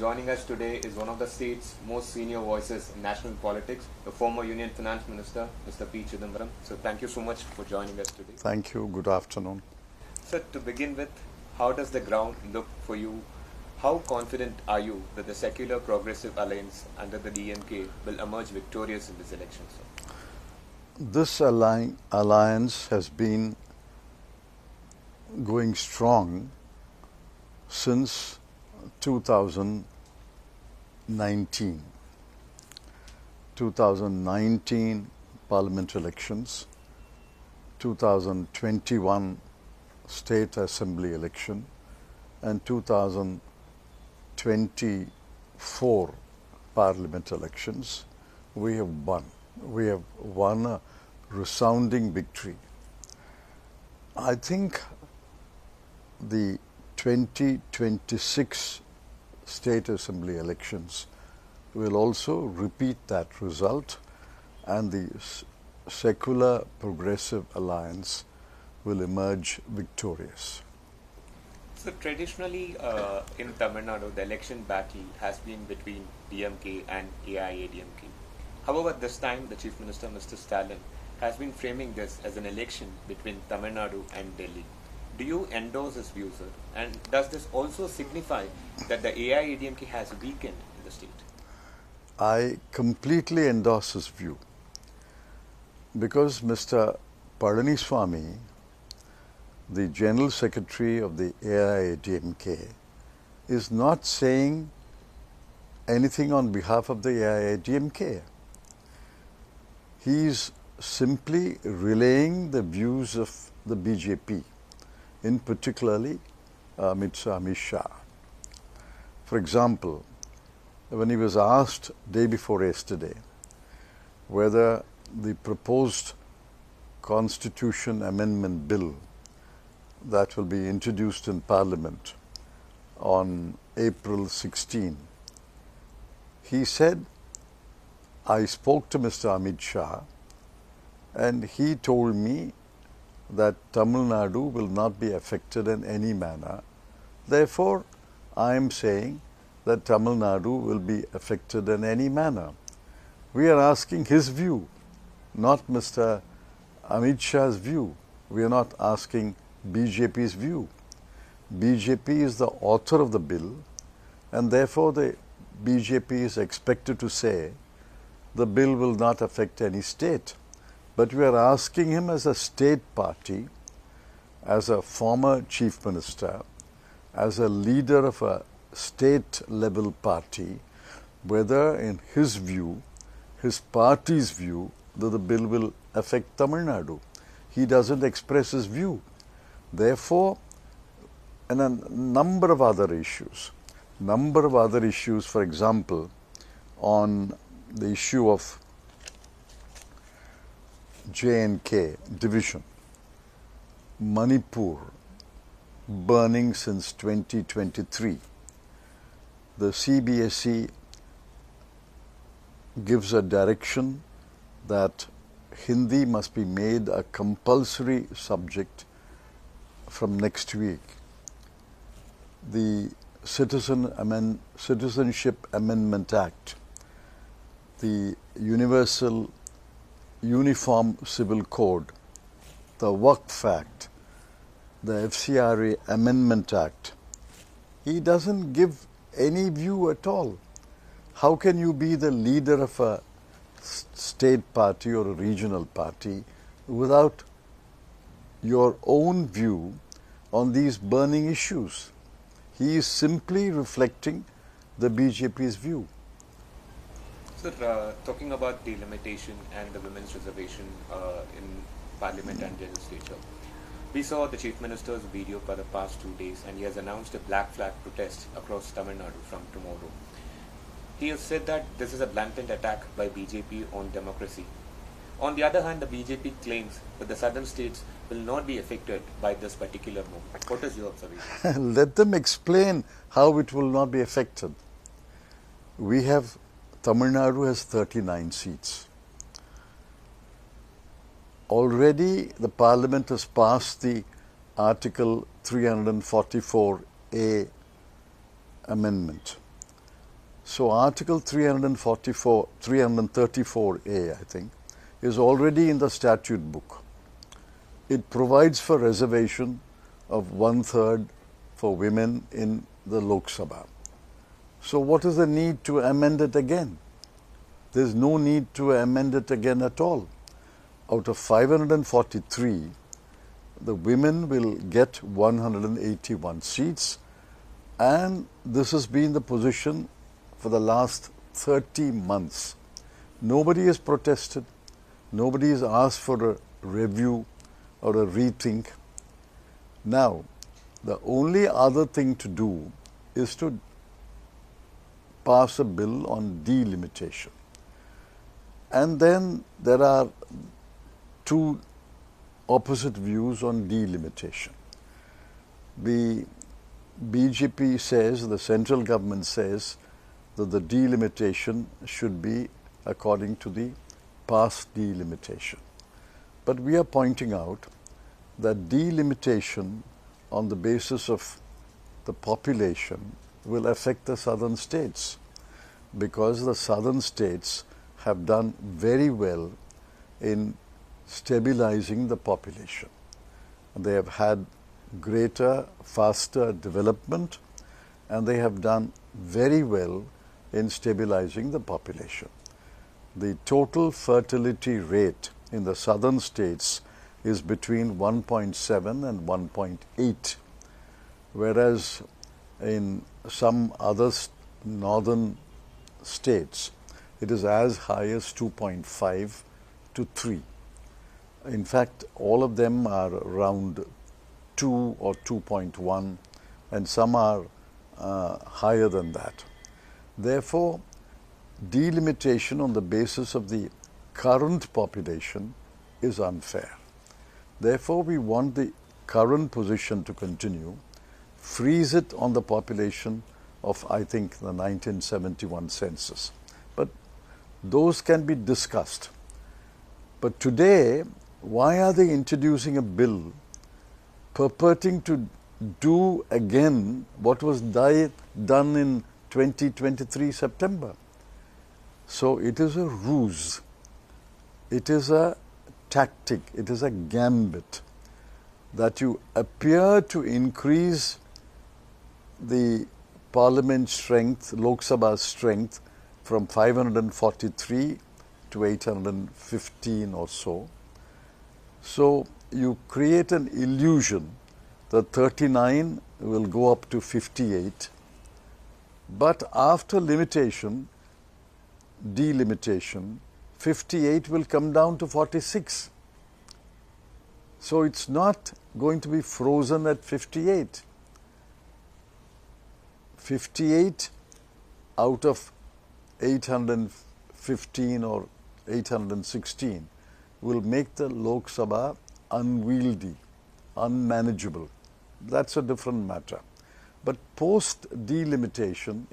joining us today is one of the state's most senior voices in national politics, the former Union Finance Minister, Mr. P Chidambaram. So thank you so much for joining us today. Thank you. Good afternoon. Sir, to begin with, how does the ground look for you? How confident are you that the Secular Progressive Alliance under the DMK will emerge victorious in this election, sir? This alliance has been going strong since 2019. 2019 Parliament elections, 2021 State Assembly election, and 2024 Parliament elections, we have won. We have won a resounding victory. I think the 2026 State Assembly elections will also repeat that result, and the Secular Progressive Alliance will emerge victorious. So traditionally in Tamil Nadu, the election battle has been between DMK and AIADMK. However, this time the Chief Minister, Mr. Stalin, has been framing this as an election between Tamil Nadu and Delhi. Do you endorse his view, sir? And does this also signify that the AIADMK has weakened in the state? I completely endorse his view, because Mr. Palaniswami, the General Secretary of the AIADMK, is not saying anything on behalf of the AIADMK. He is simply relaying the views of the BJP, in particularly Amit Shah. For example, when he was asked day before yesterday whether the proposed Constitution Amendment Bill that will be introduced in Parliament on April 16, he said, I spoke to Mr. Amit Shah and he told me that Tamil Nadu will not be affected in any manner. Therefore, I am saying that Tamil Nadu will be affected in any manner. We are asking his view, not Mr. Amit Shah's view. We are not asking BJP's view. BJP is the author of the bill, and therefore the BJP is expected to say the bill will not affect any state. But we are asking him as a state party, as a former chief minister, as a leader of a state level party, whether in his view, his party's view, that the bill will affect Tamil Nadu. He doesn't express his view. Therefore, and a number of other issues, for example, on the issue of J&K division, Manipur burning since 2023. The CBSE gives a direction that Hindi must be made a compulsory subject from next week. The Citizenship Amendment Act, the Uniform Civil Code, the Waqf Act, the FCRA Amendment Act. He doesn't give any view at all. How can you be the leader of a state party or a regional party without your own view on these burning issues? He is simply reflecting the BJP's view. Sir, talking about delimitation and the women's reservation in Parliament and legislature, we saw the Chief Minister's video for the past 2 days, and he has announced a black flag protest across Tamil Nadu from tomorrow. He has said that this is a blatant attack by BJP on democracy. On the other hand, the BJP claims that the southern states will not be affected by this particular move. What is your observation? Let them explain how it will not be affected. Tamil Nadu has 39 seats. Already the Parliament has passed the Article 344A amendment. So Article 334A, I think, is already in the statute book. It provides for reservation of 1/3 for women in the Lok Sabha. So what is the need to amend it again? There's no need to amend it again at all. Out of 543, the women will get 181 seats, and this has been the position for the last 30 months. Nobody has protested. Nobody has asked for a review or a rethink. Now, the only other thing to do is to pass a bill on delimitation. And then there are two opposite views on delimitation. The BJP says, the central government says, that the delimitation should be according to the past delimitation. But we are pointing out that delimitation on the basis of the population will affect the southern states, because the southern states have done very well in stabilizing the population. They have had greater, faster development, and they have done very well in stabilizing the population. The total fertility rate in the southern states is between 1.7 and 1.8, whereas in some other northern states, it is as high as 2.5 to 3. In fact, all of them are around 2 or 2.1, and some are higher than that. Therefore, delimitation on the basis of the current population is unfair. Therefore, we want the current position to continue, freeze it on the population of, I think, the 1971 census. But those can be discussed. But today, why are they introducing a bill purporting to do again what was done in 2023 September? So it is a ruse. It is a tactic. It is a gambit that you appear to increase the parliament strength, Lok Sabha strength, from 543 to 815 or so. So you create an illusion that 39 will go up to 58, but after delimitation, 58 will come down to 46. So it's not going to be frozen at 58. 58 out of 815 or 816 will make the Lok Sabha unwieldy, unmanageable. That's a different matter. But post delimitation,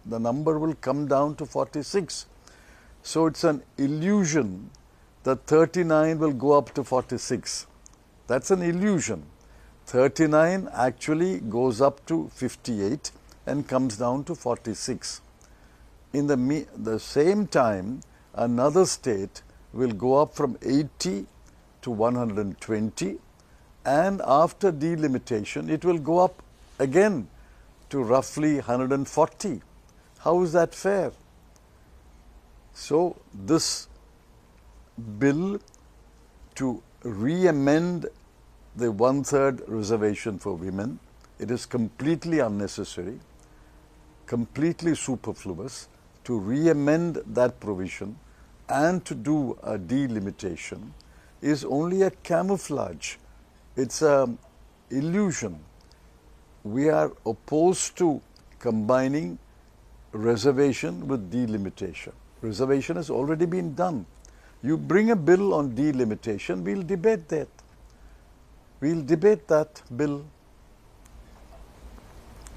the number will come down to 46. So it's an illusion that 39 will go up to 46. That's an illusion. 39 actually goes up to 58 and comes down to 46. In the same time, another state will go up from 80 to 120, and after delimitation, it will go up again to roughly 140. How is that fair? So this bill to re-amend the 1/3 reservation for women, it is completely unnecessary, completely superfluous to re-amend that provision and to do a delimitation is only a camouflage. It's an illusion. We are opposed to combining reservation with delimitation. Reservation has already been done. You bring a bill on delimitation, we'll debate that. We'll debate that bill.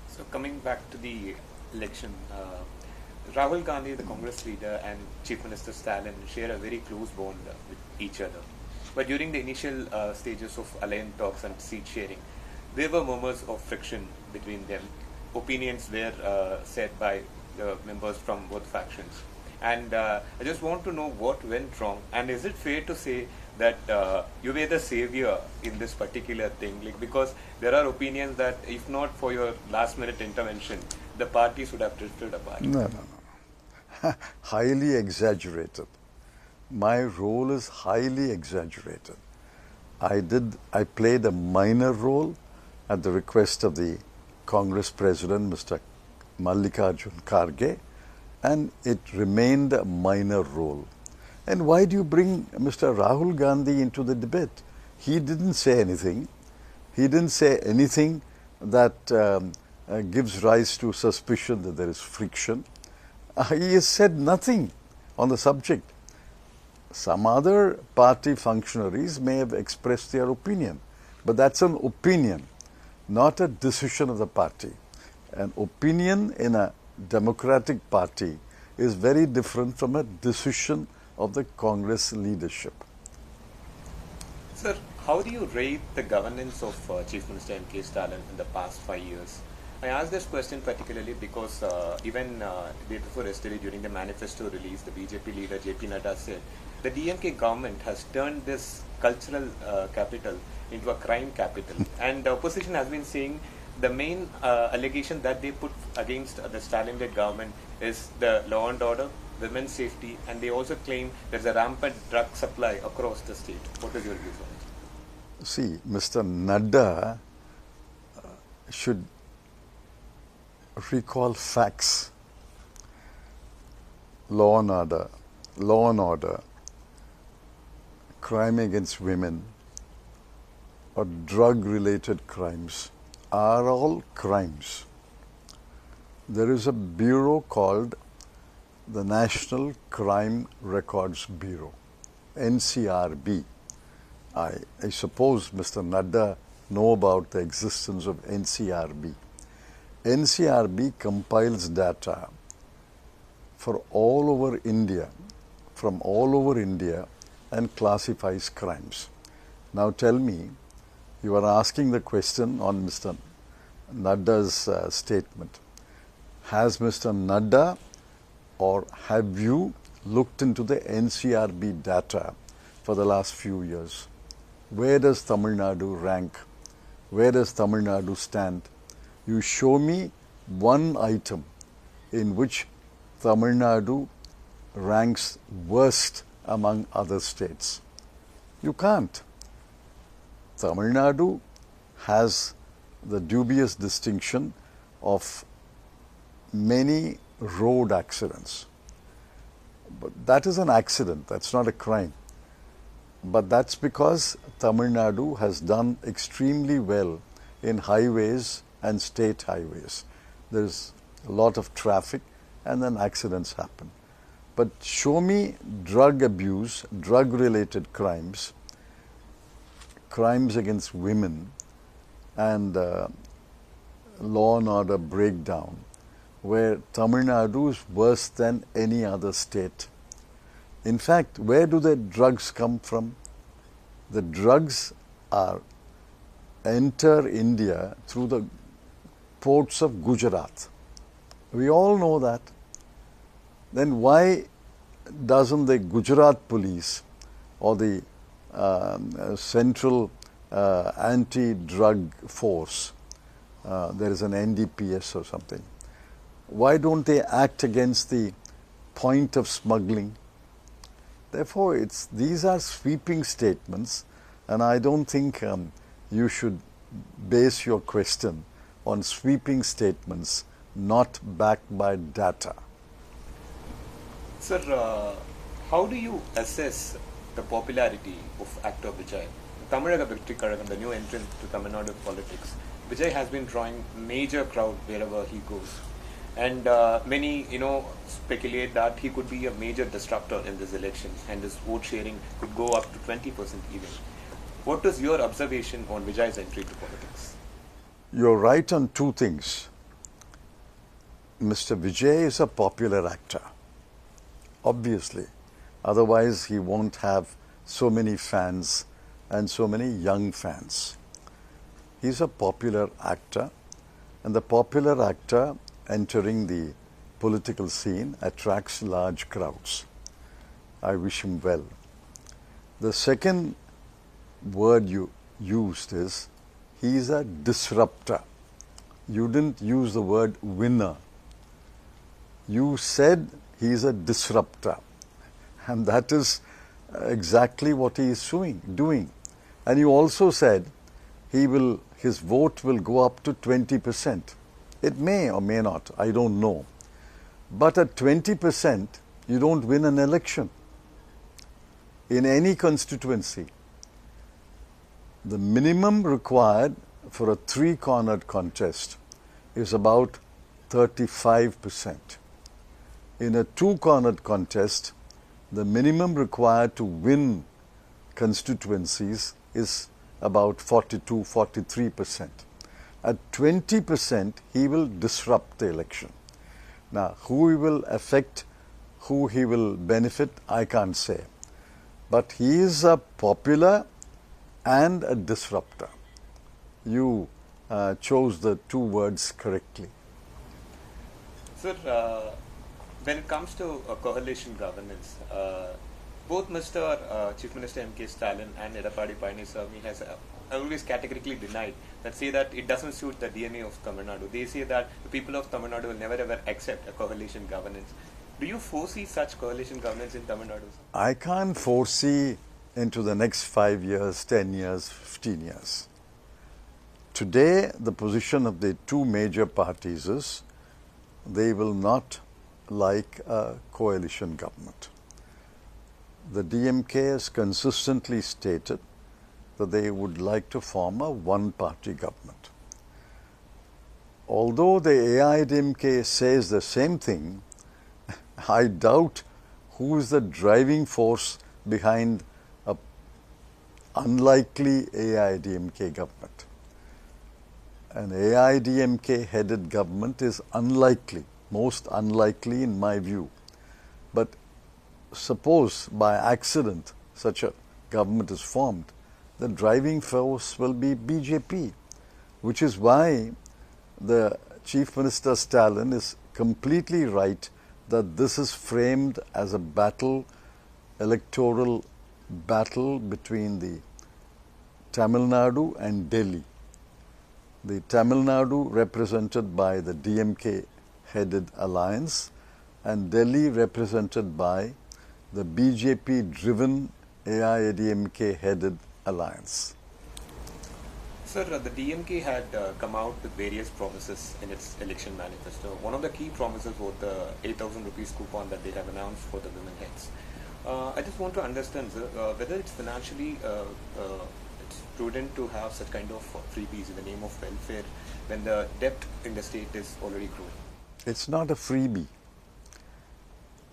So coming back to the election, Rahul Gandhi, the Congress leader, and Chief Minister Stalin share a very close bond with each other. But during the initial stages of alliance talks and seat sharing, there were murmurs of friction between them. Opinions were said by the members from both factions. And I just want to know what went wrong. And is it fair to say that you were the savior in this particular thing? Like, because there are opinions that if not for your last minute intervention, the parties would have drifted apart. No. Highly exaggerated. My role is highly exaggerated. I played a minor role at the request of the Congress President, Mr. Mallikarjun Kharge, and it remained a minor role. And why do you bring Mr. Rahul Gandhi into the debate? He didn't say anything. He didn't say anything that gives rise to suspicion that there is friction. He has said nothing on the subject. Some other party functionaries may have expressed their opinion, but that's an opinion, not a decision of the party. An opinion in a democratic party is very different from a decision of the Congress leadership. Sir, how do you rate the governance of Chief Minister M.K. Stalin in the past 5 years? I ask this question particularly because even day before yesterday during the manifesto release, the BJP leader J.P. Nadda said the DMK government has turned this cultural capital into a crime capital. And the opposition has been saying the main allegation that they put against the Stalin-led government is the law and order, women's safety, and they also claim there's a rampant drug supply across the state. What is your views on it? See, Mr. Nadda should recall facts. Law and order, crime against women, or drug-related crimes are all crimes. There is a bureau called the National Crime Records Bureau, NCRB. I suppose Mr. Nadda know about the existence of NCRB. NCRB compiles data for all over India, from all over India, and classifies crimes. Now tell me, you are asking the question on Mr. Nadda's statement. Has Mr. Nadda or have you looked into the NCRB data for the last few years? Where does Tamil Nadu rank? Where does Tamil Nadu stand? You show me one item in which Tamil Nadu ranks worst among other states. You can't. Tamil Nadu has the dubious distinction of many road accidents. But that is an accident, that's not a crime. But that's because Tamil Nadu has done extremely well in highways and state highways. There's a lot of traffic and then accidents happen. But show me drug abuse, drug-related crimes, crimes against women, and law and order breakdown, where Tamil Nadu is worse than any other state. In fact, where do the drugs come from? The drugs enter India through the ports of Gujarat. We all know that. Then why doesn't the Gujarat police or the Central Anti-Drug Force, there is an NDPS or something, why don't they act against the point of smuggling? Therefore, these are sweeping statements, and I don't think you should base your question on sweeping statements not backed by data. Sir, how do you assess the popularity of actor Vijay? Tamil Victory Karagam, the new entrant to Tamil Nadu politics, Vijay has been drawing major crowd wherever he goes. And many, speculate that he could be a major disruptor in this election and his vote sharing could go up to 20% even. What is your observation on Vijay's entry to politics? You're right on two things. Mr. Vijay is a popular actor, obviously. Otherwise, he won't have so many fans and so many young fans. He's a popular actor, and the popular actor entering the political scene attracts large crowds. I wish him well. The second word you used is, he is a disruptor. You didn't use the word winner. You said he is a disruptor. And that is exactly what he is doing. And you also said his vote will go up to 20%. It may or may not, I don't know. But at 20%, you don't win an election. In any constituency, the minimum required for a three-cornered contest is about 35%. In a two-cornered contest, the minimum required to win constituencies is about 42-43%. At 20%, he will disrupt the election. Now, who he will affect, who he will benefit, I can't say. But he is a popular and a disruptor. You chose the two words correctly. Sir, when it comes to coalition governance, both Mr. Chief Minister M.K. Stalin and Edappadi K Palaniswami has always categorically denied that it doesn't suit the DNA of Tamil Nadu. They say that the people of Tamil Nadu will never ever accept a coalition governance. Do you foresee such coalition governance in Tamil Nadu? I can't foresee into the next 5 years, 10 years, 15 years. Today, the position of the two major parties is they will not like a coalition government. The DMK has consistently stated that they would like to form a one-party government. Although the AIADMK says the same thing, I doubt who is the driving force behind an unlikely AIADMK government. An AIADMK headed government is unlikely, most unlikely in my view. But suppose by accident such a government is formed, the driving force will be BJP, which is why the Chief Minister Stalin is completely right that this is framed as a battle, electoral battle between the Tamil Nadu and Delhi. The Tamil Nadu represented by the DMK headed alliance and Delhi represented by the BJP driven AIADMK headed alliance. Sir, the DMK had come out with various promises in its election manifesto. One of the key promises was the 8,000 rupees coupon that they have announced for the women heads. I just want to understand, sir, whether it's financially it's prudent to have such kind of freebies in the name of welfare when the debt in the state is already growing. It's not a freebie.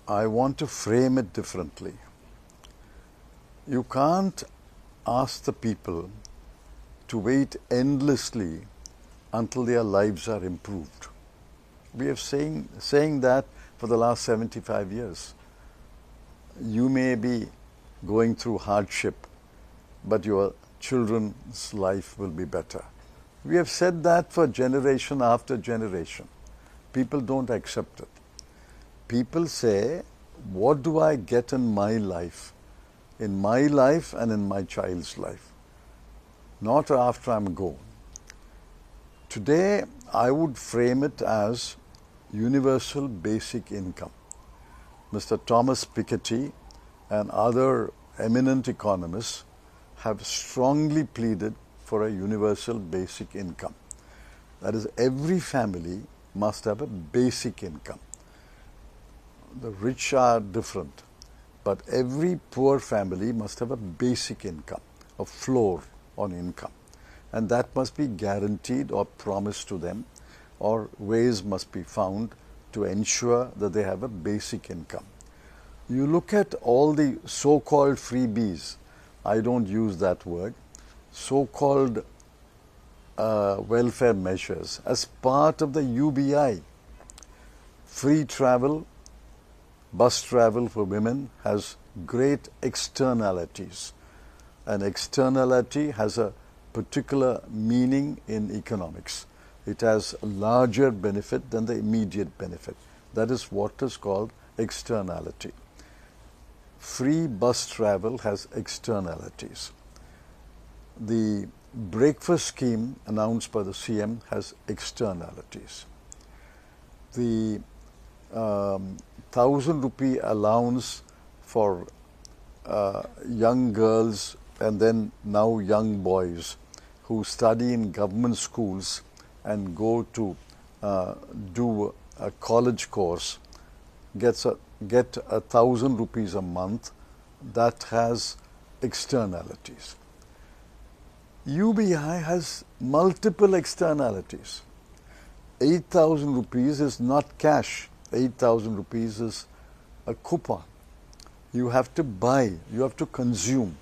I want to frame it differently. You can't ask the people to wait endlessly until their lives are improved. We have saying that for the last 75 years. You may be going through hardship, but your children's life will be better. We have said that for generation after generation. People don't accept it. People say, what do I get in my life? In my life and in my child's life. Not after I'm gone. Today, I would frame it as universal basic income. Mr. Thomas Piketty and other eminent economists have strongly pleaded for a universal basic income. That is, every family must have a basic income. The rich are different, but every poor family must have a basic income, a floor on income. And that must be guaranteed or promised to them, or ways must be found to ensure that they have a basic income. You look at all the so-called freebies, I don't use that word, so-called welfare measures as part of the UBI. Free travel, bus travel for women has great externalities. An externality has a particular meaning in economics. It has a larger benefit than the immediate benefit. That is what is called externality. Free bus travel has externalities. The breakfast scheme announced by the CM has externalities. The 1,000 rupee allowance for young girls and then now young boys who study in government schools and go to do a college course get 1,000 rupees a month. That has externalities. UBI has multiple externalities. 8,000 rupees is not cash. 8,000 rupees is a coupon. You have to buy, you have to consume.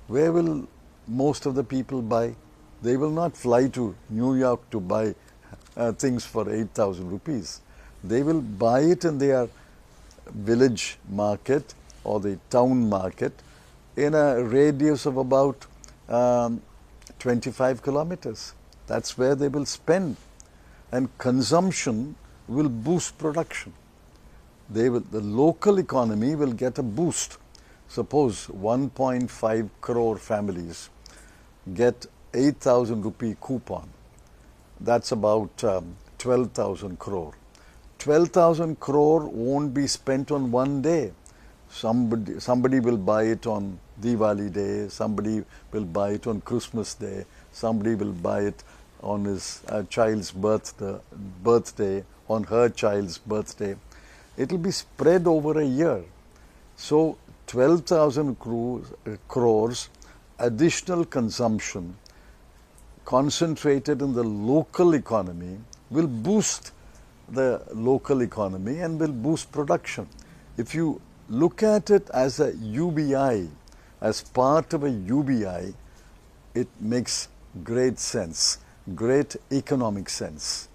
Where will most of the people buy? They will not fly to New York to buy things for 8,000 rupees. They will buy it in their village market or the town market in a radius of about 25 kilometers. That's where they will spend. And consumption will boost production. The local economy will get a boost. Suppose 1.5 crore families get 8,000 rupee coupon. That's about 12,000 crore. 12,000 crore won't be spent on one day. Somebody will buy it on Diwali day, somebody will buy it on Christmas day, somebody will buy it on his child's birthday, on her child's birthday. It will be spread over a year. So 12,000 crores additional consumption concentrated in the local economy will boost the local economy and will boost production. If you look at it as a UBI, as part of a UBI, it makes great sense, great economic sense.